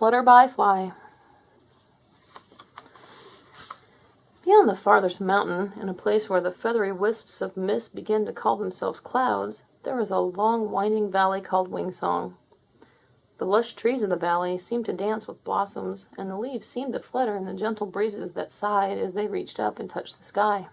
Flutterby fly. Beyond the farthest mountain, in a place where the feathery wisps of mist begin to call themselves clouds, there is a long winding valley called Wingsong. The lush trees of the valley seemed to dance with blossoms, and the leaves seemed to flutter in the gentle breezes that sighed as they reached up and touched the sky.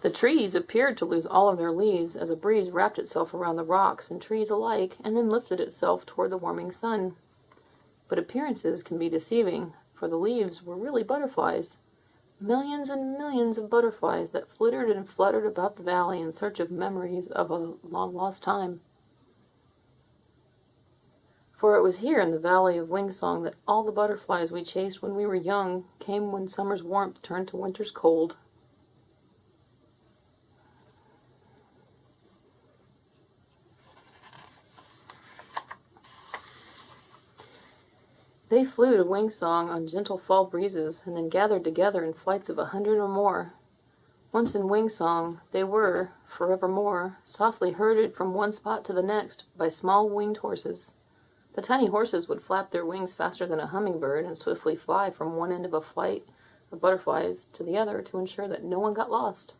The trees appeared to lose all of their leaves as a breeze wrapped itself around the rocks and trees alike and then lifted itself toward the warming sun. But appearances can be deceiving, for the leaves were really butterflies. Millions and millions of butterflies that flittered and fluttered about the valley in search of memories of a long-lost time. For it was here in the valley of Wingsong that all the butterflies we chased when we were young came when summer's warmth turned to winter's cold. They flew to Wingsong on gentle fall breezes, and then gathered together in flights of 100 or more. Once in Wingsong, they were, forevermore, softly herded from one spot to the next by small winged horses. The tiny horses would flap their wings faster than a hummingbird and swiftly fly from one end of a flight of butterflies to the other to ensure that no one got lost.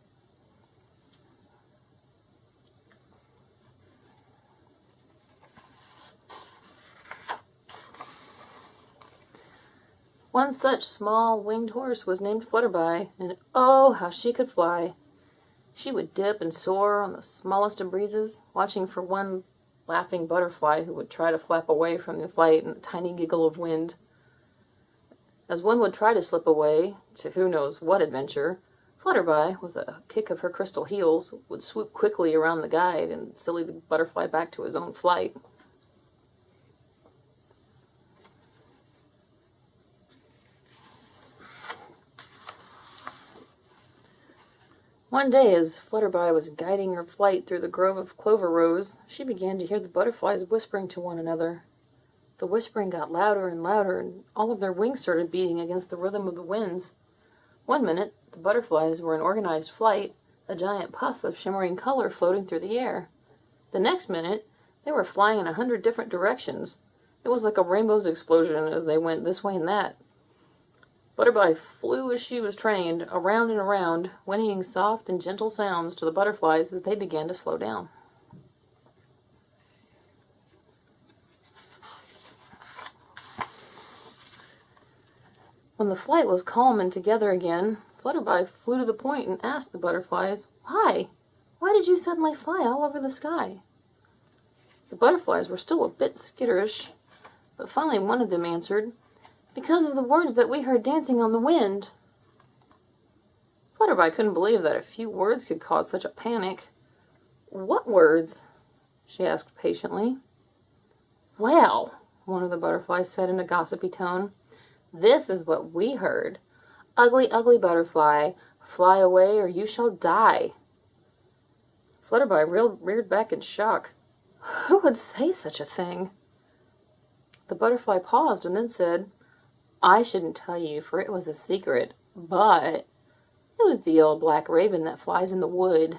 One such small winged horse was named Flutterby, and oh, how she could fly! She would dip and soar on the smallest of breezes, watching for one laughing butterfly who would try to flap away from the flight in a tiny giggle of wind. As one would try to slip away, to who knows what adventure, Flutterby, with a kick of her crystal heels, would swoop quickly around the guide and silly the butterfly back to his own flight. One day, as Flutterby was guiding her flight through the grove of clover rows, she began to hear the butterflies whispering to one another. The whispering got louder and louder, and all of their wings started beating against the rhythm of the winds. One minute, the butterflies were in organized flight, a giant puff of shimmering color floating through the air. The next minute, they were flying in 100 different directions. It was like a rainbow's explosion as they went this way and that. Flutterby flew as she was trained, around and around, whinnying soft and gentle sounds to the butterflies as they began to slow down. When the flight was calm and together again, Flutterby flew to the point and asked the butterflies, "Why? Why did you suddenly fly all over the sky?" The butterflies were still a bit skitterish, but finally one of them answered, "Because of the words that we heard dancing on the wind." Flutterby couldn't believe that a few words could cause such a panic. "What words?" she asked patiently. "Well," one of the butterflies said in a gossipy tone, "this is what we heard. Ugly, ugly butterfly, fly away or you shall die." Flutterby reared back in shock. Who would say such a thing? The butterfly paused and then said, "I shouldn't tell you, for it was a secret, but it was the old black raven that flies in the wood."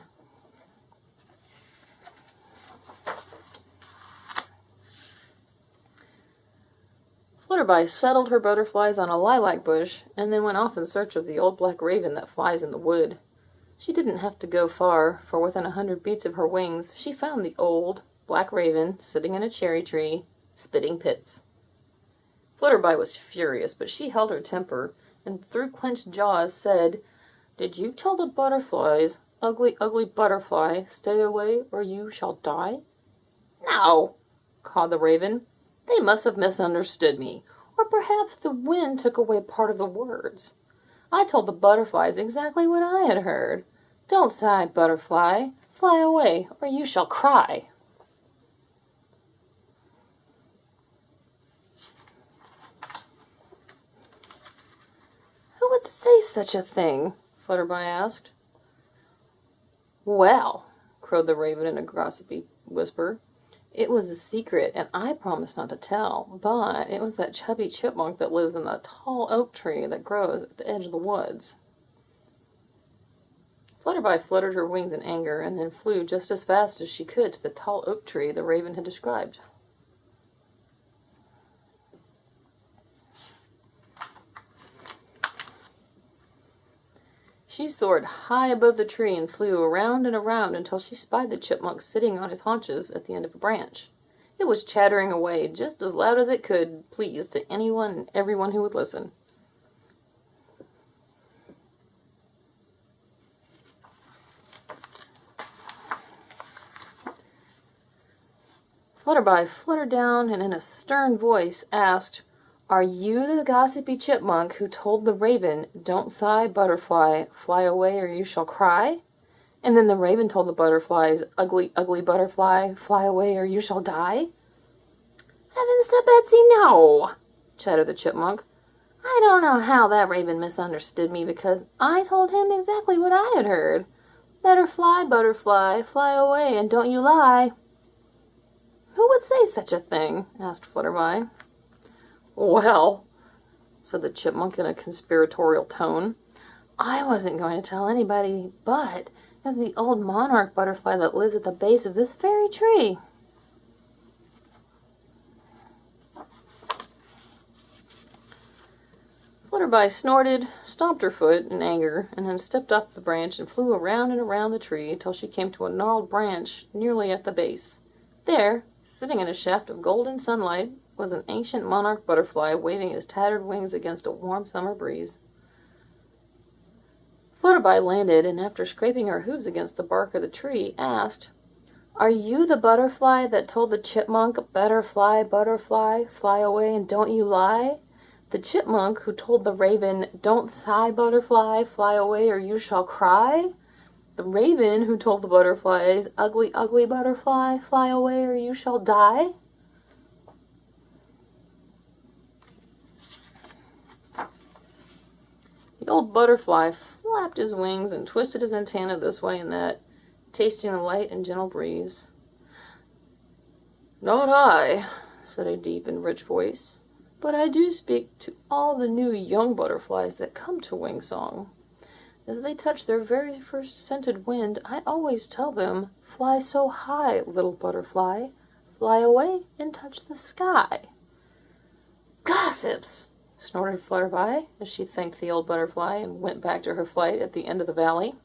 Flutterby settled her butterflies on a lilac bush, and then went off in search of the old black raven that flies in the wood. She didn't have to go far, for within 100 beats of her wings, she found the old black raven sitting in a cherry tree, spitting pits. Flutterby was furious, but she held her temper, and through clenched jaws said, "Did you tell the butterflies, 'Ugly, ugly butterfly, stay away or you shall die'?" "No," cawed the raven. "They must have misunderstood me, or perhaps the wind took away part of the words. I told the butterflies exactly what I had heard. Don't sigh, butterfly, fly away or you shall cry." "Who would say such a thing?" Flutterby asked. "Well," crowed the raven in a gossipy whisper, "it was a secret, and I promised not to tell, but it was that chubby chipmunk that lives in the tall oak tree that grows at the edge of the woods." Flutterby fluttered her wings in anger and then flew just as fast as she could to the tall oak tree the raven had described. She soared high above the tree and flew around and around until she spied the chipmunk sitting on his haunches at the end of a branch. It was chattering away just as loud as it could please to anyone and everyone who would listen. Flutterby fluttered down and in a stern voice asked, "Are you the gossipy chipmunk who told the raven, 'Don't sigh, butterfly, fly away or you shall cry'? And then the raven told the butterflies, 'Ugly, ugly butterfly, fly away or you shall die'?" "Heavens to Betsy, no!" chattered the chipmunk. "I don't know how that raven misunderstood me, because I told him exactly what I had heard. 'Better fly, butterfly, fly away and don't you lie.'" "Who would say such a thing?" asked Flutterby. "Well," said the chipmunk in a conspiratorial tone, "I wasn't going to tell anybody, but it was the old monarch butterfly that lives at the base of this very tree." Flutterby snorted, stomped her foot in anger, and then stepped off the branch and flew around and around the tree till she came to a gnarled branch nearly at the base. There, sitting in a shaft of golden sunlight, was an ancient monarch butterfly waving his tattered wings against a warm summer breeze. Flutterby landed, and after scraping her hooves against the bark of the tree, asked, "Are you the butterfly that told the chipmunk, 'Better fly, butterfly, fly away and don't you lie'? The chipmunk who told the raven, 'Don't sigh, butterfly, fly away or you shall cry'? The raven who told the butterflies, 'Ugly, ugly butterfly, fly away or you shall die'?" The old butterfly flapped his wings and twisted his antenna this way and that, tasting the light and gentle breeze. "Not I," said a deep and rich voice, "but I do speak to all the new young butterflies that come to Wingsong. As they touch their very first scented wind, I always tell them, 'Fly so high, little butterfly, fly away and touch the sky.'" "Gossips!" snorted Flutterby as she thanked the old butterfly and went back to her flight at the end of the valley.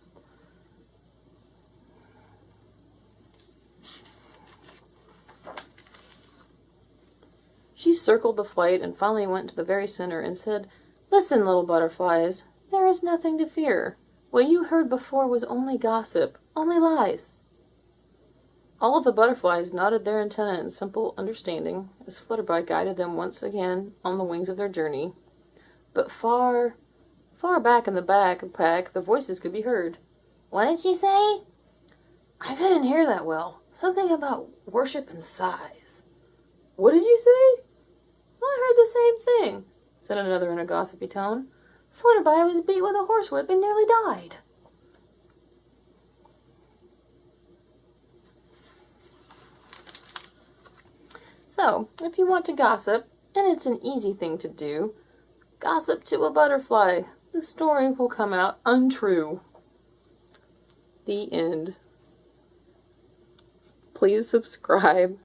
She circled the flight and finally went to the very center and said, "Listen, little butterflies, there is nothing to fear. What you heard before was only gossip, only lies." All of the butterflies nodded their antennae in simple understanding as Flutterby guided them once again on the wings of their journey. But far, far back in the back pack, the voices could be heard. "What did she say?" "I couldn't hear that well. Something about worship and sighs." "What did you say?" "I heard the same thing," said another in a gossipy tone. "Flutterby was beat with a horsewhip and nearly died." So, if you want to gossip, and it's an easy thing to do, gossip to a butterfly. The story will come out untrue. The end. Please subscribe.